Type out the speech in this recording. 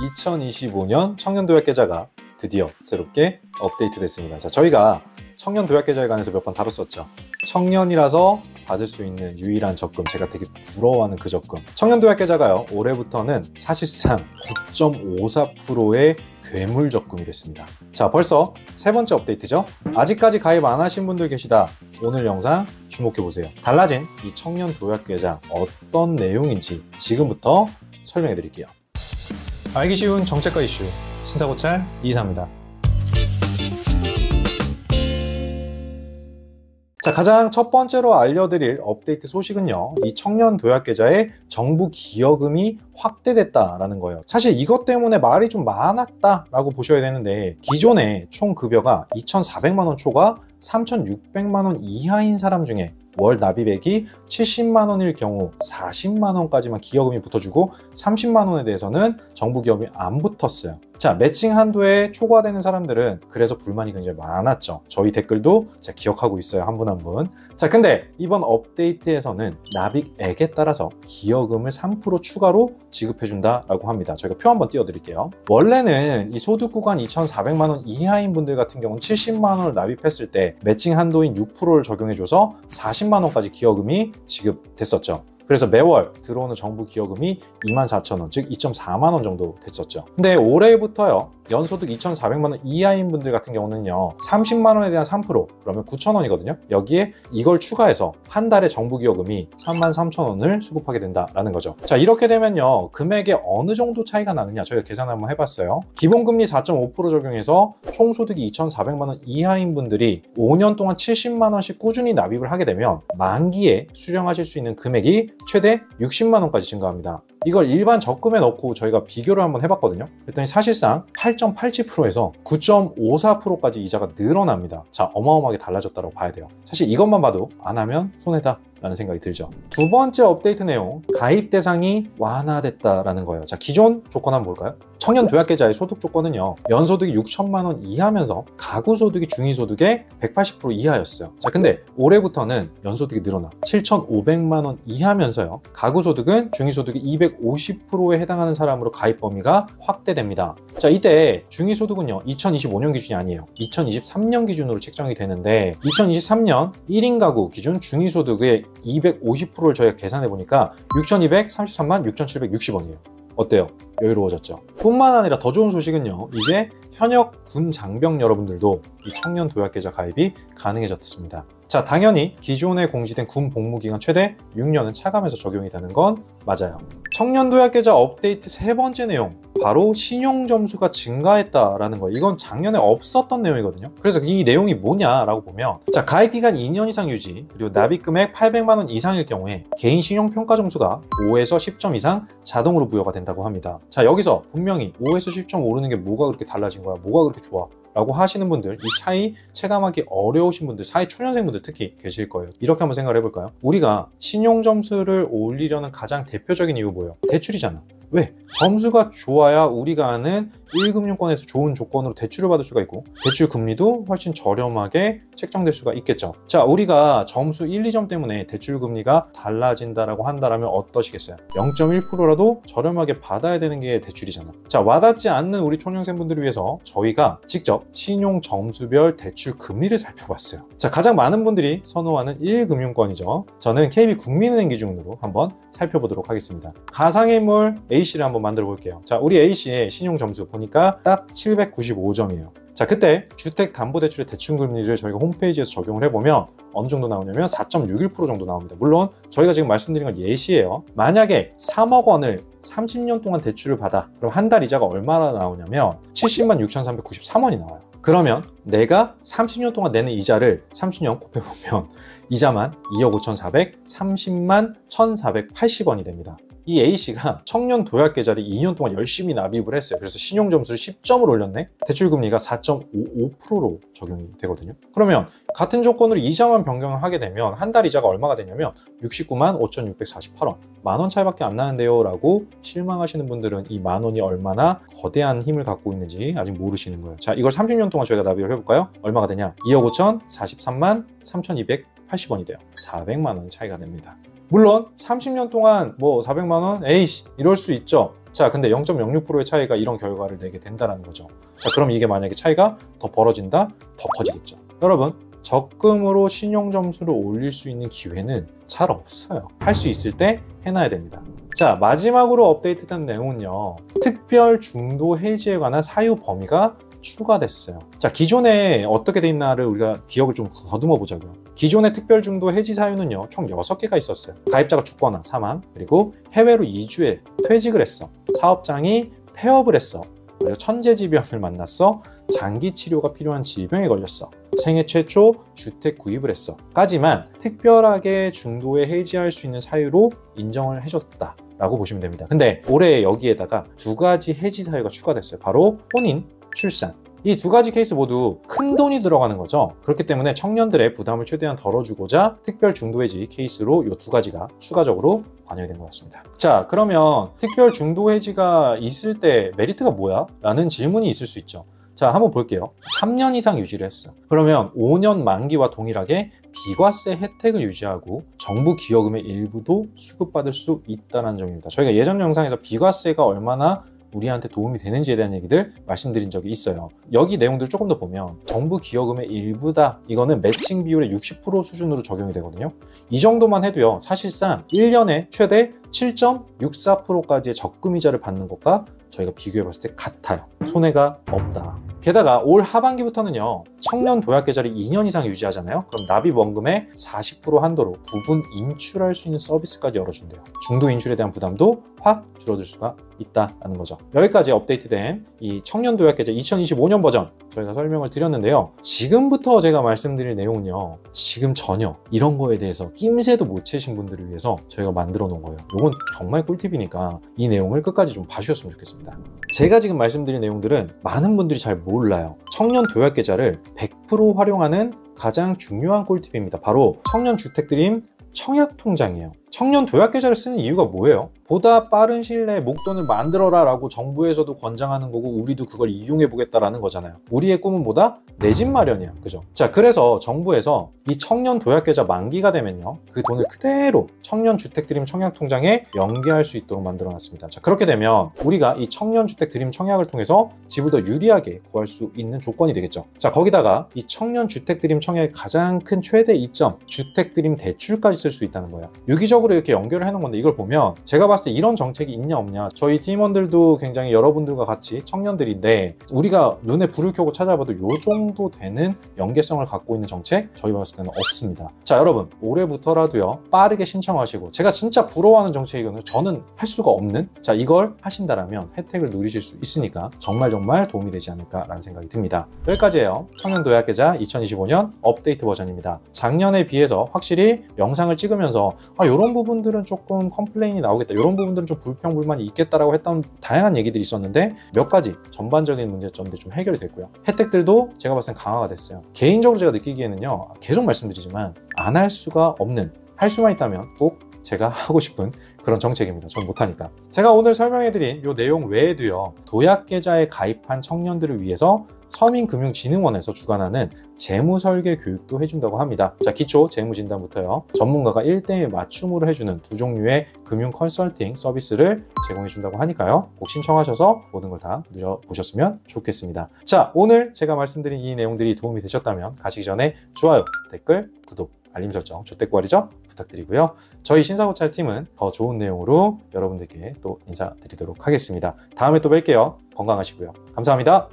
2025년 청년도약계좌가 드디어 새롭게 업데이트 됐습니다. 자, 저희가 청년도약계좌에 관해서 몇 번 다뤘었죠. 청년이라서 받을 수 있는 유일한 적금, 제가 되게 부러워하는 그 적금. 청년도약계좌가요, 올해부터는 사실상 9.54%의 괴물 적금이 됐습니다. 자, 벌써 세 번째 업데이트죠. 아직까지 가입 안 하신 분들 계시다. 오늘 영상 주목해보세요. 달라진 이 청년도약계좌 어떤 내용인지 지금부터 설명해 드릴게요. 알기 쉬운 정책과 이슈, 신사고찰 이사입니다. 자, 가장 첫 번째로 알려드릴 업데이트 소식은요, 이 청년도약계좌의 정부 기여금이 확대됐다라는 거예요. 사실 이것 때문에 말이 좀 많았다라고 보셔야 되는데, 기존에 총 급여가 2,400만 원 초과 3,600만 원 이하인 사람 중에 월 납입액이 70만 원일 경우 40만 원까지만 기여금이 붙어주고 30만 원에 대해서는 정부 기여금이 안 붙었어요. 자, 매칭 한도에 초과되는 사람들은 그래서 불만이 굉장히 많았죠. 저희 댓글도 제가 기억하고 있어요, 한 분 한 분. 자, 근데 이번 업데이트에서는 납입액에 따라서 기여금을 3% 추가로 지급해준다라고 합니다. 저희가 표 한번 띄워드릴게요. 원래는 이 소득 구간 2,400만 원 이하인 분들 같은 경우는 70만 원을 납입했을 때 매칭 한도인 6%를 적용해줘서 40만 원까지 기여금이 지급됐었죠. 그래서 매월 들어오는 정부 기여금이 24,000원, 즉 2.4만 원 정도 됐었죠. 근데 올해부터요, 연소득 2,400만 원 이하인 분들 같은 경우는요, 30만 원에 대한 3%, 그러면 9,000원이거든요. 여기에 이걸 추가해서 한 달에 정부 기여금이 33,000원을 수급하게 된다라는 거죠. 자, 이렇게 되면요, 금액에 어느 정도 차이가 나느냐, 저희가 계산을 한번 해봤어요. 기본금리 4.5% 적용해서 총 소득이 2,400만 원 이하인 분들이 5년 동안 70만 원씩 꾸준히 납입을 하게 되면 만기에 수령하실 수 있는 금액이 최대 60만 원까지 증가합니다. 이걸 일반 적금에 넣고 저희가 비교를 한번 해봤거든요. 그랬더니 사실상 8.87%에서 9.54%까지 이자가 늘어납니다. 자, 어마어마하게 달라졌다고 봐야 돼요. 사실 이것만 봐도 안 하면 손해다 라는 생각이 들죠. 두 번째 업데이트 내용, 가입 대상이 완화됐다라는 거예요. 자, 기존 조건 한번 볼까요? 청년도약계좌의 소득 조건은요, 연소득이 6천만 원 이하면서 가구소득이 중위소득의 180% 이하였어요. 자, 근데 올해부터는 연소득이 늘어나 7,500만 원 이하면서요, 가구소득은 중위소득이 250%에 해당하는 사람으로 가입 범위가 확대됩니다. 자, 이때 중위소득은요, 2025년 기준이 아니에요. 2023년 기준으로 책정이 되는데, 2023년 1인 가구 기준 중위소득의 250%를 저희가 계산해 보니까 6,233만 6,760원이에요. 어때요? 여유로워졌죠? 뿐만 아니라 더 좋은 소식은요, 이제 현역 군 장병 여러분들도 이 청년도약계좌 가입이 가능해졌습니다. 자, 당연히 기존에 공지된 군 복무기간 최대 6년은 차감해서 적용이 되는 건 맞아요. 청년도약계좌 업데이트 세 번째 내용, 바로 신용점수가 증가했다라는 거예요. 이건 작년에 없었던 내용이거든요. 그래서 이 내용이 뭐냐라고 보면, 자, 가입기간 2년 이상 유지, 그리고 납입금액 800만 원 이상일 경우에 개인 신용평가점수가 5에서 10점 이상 자동으로 부여가 된다고 합니다. 자, 여기서 분명히 5에서 10점 오르는 게 뭐가 그렇게 달라진 거야? 뭐가 그렇게 좋아? 라고 하시는 분들, 이 차이 체감하기 어려우신 분들, 사회 초년생분들 특히 계실 거예요. 이렇게 한번 생각을 해볼까요? 우리가 신용점수를 올리려는 가장 대표적인 이유 뭐예요? 대출이잖아. 왜? 점수가 좋아야 우리가 아는 1금융권에서 좋은 조건으로 대출을 받을 수가 있고, 대출 금리도 훨씬 저렴하게 책정될 수가 있겠죠. 자, 우리가 점수 1, 2점 때문에 대출 금리가 달라진다라고 한다면 어떠시겠어요? 0.1%라도 저렴하게 받아야 되는 게 대출이잖아. 자, 와닿지 않는 우리 초년생분들을 위해서 저희가 직접 신용 점수별 대출 금리를 살펴봤어요. 자, 가장 많은 분들이 선호하는 1금융권이죠. 저는 KB국민은행 기준으로 한번 살펴보도록 하겠습니다. 가상의 인물 A씨를 한번 만들어 볼게요. 자, 우리 A씨의 신용 점수 보니까 딱 795점이에요. 자, 그때 주택담보대출의 대출금리를 저희가 홈페이지에서 적용을 해보면 어느 정도 나오냐면 4.61% 정도 나옵니다. 물론 저희가 지금 말씀드린 건 예시예요. 만약에 3억 원을 30년 동안 대출을 받아, 그럼 한 달 이자가 얼마나 나오냐면 70만 6,393원이 나와요. 그러면 내가 30년 동안 내는 이자를 30년 곱해보면 이자만 2억 5,430만 1,480원이 됩니다. 이 A씨가 청년도약계좌를 2년 동안 열심히 납입을 했어요. 그래서 신용점수를 10점을 올렸네? 대출금리가 4.55%로 적용이 되거든요. 그러면 같은 조건으로 이자만 변경을 하게 되면 한 달 이자가 얼마가 되냐면 69만 5,648원. 만원 차이밖에 안 나는데요 라고 실망하시는 분들은 이 만원이 얼마나 거대한 힘을 갖고 있는지 아직 모르시는 거예요. 자, 이걸 30년 동안 저희가 납입을 해볼까요? 얼마가 되냐? 2억 5천 43만 3,280원이 돼요. 400만 원 차이가 됩니다. 물론 30년 동안 뭐 400만 원? 에이씨, 이럴 수 있죠. 자, 근데 0.06%의 차이가 이런 결과를 내게 된다는 거죠. 자, 그럼 이게 만약에 차이가 더 벌어진다? 더 커지겠죠. 여러분, 적금으로 신용 점수를 올릴 수 있는 기회는 잘 없어요. 할 수 있을 때 해놔야 됩니다. 자, 마지막으로 업데이트된 내용은요, 특별 중도 해지에 관한 사유 범위가 추가됐어요. 자, 기존에 어떻게 돼 있나를 우리가 기억을 좀 더듬어 보자고요. 기존의 특별 중도 해지 사유는요, 총 6개가 있었어요. 가입자가 죽거나 사망, 그리고 해외로 이주해 퇴직을 했어, 사업장이 폐업을 했어, 그리고 천재지변을 만났어, 장기 치료가 필요한 질병에 걸렸어, 생애 최초 주택 구입을 했어 까지만 특별하게 중도에 해지할 수 있는 사유로 인정을 해줬다 라고 보시면 됩니다. 근데 올해 여기에다가 2가지 해지 사유가 추가됐어요. 바로 혼인, 출산. 이 2가지 케이스 모두 큰 돈이 들어가는 거죠. 그렇기 때문에 청년들의 부담을 최대한 덜어주고자 특별 중도해지 케이스로 이 2가지가 추가적으로 반영이 된 것 같습니다. 자, 그러면 특별 중도해지가 있을 때 메리트가 뭐야? 라는 질문이 있을 수 있죠. 자, 한번 볼게요. 3년 이상 유지를 했어. 그러면 5년 만기와 동일하게 비과세 혜택을 유지하고 정부 기여금의 일부도 수급받을 수 있다는 점입니다. 저희가 예전 영상에서 비과세가 얼마나 우리한테 도움이 되는지에 대한 얘기들 말씀드린 적이 있어요. 여기 내용들 조금 더 보면 정부 기여금의 일부다, 이거는 매칭 비율의 60% 수준으로 적용이 되거든요. 이 정도만 해도요, 사실상 1년에 최대 7.64%까지의 적금이자를 받는 것과 저희가 비교해 봤을 때 같아요. 손해가 없다. 게다가 올 하반기부터는요, 청년 도약 계좌를 2년 이상 유지하잖아요. 그럼 납입 원금의 40% 한도로 부분 인출할 수 있는 서비스까지 열어준대요. 중도 인출에 대한 부담도 확 줄어들 수가 있다는 거죠. 여기까지 업데이트된 이 청년 도약 계좌 2025년 버전 저희가 설명을 드렸는데요. 지금부터 제가 말씀드릴 내용은요, 지금 전혀 이런 거에 대해서 낌새도 못 채신 분들을 위해서 저희가 만들어 놓은 거예요. 이건 정말 꿀팁이니까 이 내용을 끝까지 좀 봐주셨으면 좋겠습니다. 제가 지금 말씀드린 내용들은 많은 분들이 잘 몰라요. 청년 도약 계좌를 100% 활용하는 가장 중요한 꿀팁입니다. 바로 청년 주택드림 청약 통장이에요. 청년 도약 계좌를 쓰는 이유가 뭐예요? 보다 빠른 시일 내에 목돈을 만들어라 라고 정부에서도 권장하는 거고 우리도 그걸 이용해 보겠다라는 거잖아요. 우리의 꿈은 뭐다? 내 집 마련이야. 그죠? 자, 그래서 정부에서 이 청년 도약 계좌 만기가 되면요, 그 돈을 그대로 청년 주택 드림 청약 통장에 연계할 수 있도록 만들어 놨습니다. 자, 그렇게 되면 우리가 이 청년 주택 드림 청약을 통해서 집을 더 유리하게 구할 수 있는 조건이 되겠죠. 자, 거기다가 이 청년 주택 드림 청약의 가장 큰 최대 이점, 주택 드림 대출까지 쓸 수 있다는 거예요. 유기적으로 이렇게 연결을 해놓은 건데, 이걸 보면 제가 봤을 때 이런 정책이 있냐 없냐, 저희 팀원들도 굉장히 여러분들과 같이 청년들인데 우리가 눈에 불을 켜고 찾아봐도 이 정도 되는 연계성을 갖고 있는 정책 저희 봤을 때는 없습니다. 자, 여러분, 올해부터라도요 빠르게 신청하시고, 제가 진짜 부러워하는 정책이거든요. 저는 할 수가 없는, 자, 이걸 하신다라면 혜택을 누리실 수 있으니까 정말 도움이 되지 않을까라는 생각이 듭니다. 여기까지예요. 청년 도약 계좌 2025년 업데이트 버전입니다. 작년에 비해서 확실히 영상을 찍으면서 이런 부분들은 조금 컴플레인이 나오겠다, 이런 부분들은 좀 불평불만이 있겠다라고 했던 다양한 얘기들이 있었는데 몇 가지 전반적인 문제점들이 좀 해결이 됐고요. 혜택들도 제가 봤을 땐 강화가 됐어요. 개인적으로 제가 느끼기에는요, 계속 말씀드리지만 안 할 수가 없는, 할 수만 있다면 꼭 제가 하고 싶은 그런 정책입니다. 전 못하니까. 제가 오늘 설명해드린 이 내용 외에도요, 도약계좌에 가입한 청년들을 위해서 서민금융진흥원에서 주관하는 재무설계 교육도 해준다고 합니다. 자, 기초 재무진단부터요, 전문가가 1:1 맞춤으로 해주는 2종류의 금융 컨설팅 서비스를 제공해준다고 하니까요, 꼭 신청하셔서 모든 걸 다 누려보셨으면 좋겠습니다. 자, 오늘 제가 말씀드린 이 내용들이 도움이 되셨다면 가시기 전에 좋아요, 댓글, 구독, 알림 설정, 조댓구알이죠? 부탁드리고요. 저희 신사고찰 팀은 더 좋은 내용으로 여러분들께 또 인사드리도록 하겠습니다. 다음에 또 뵐게요. 건강하시고요. 감사합니다.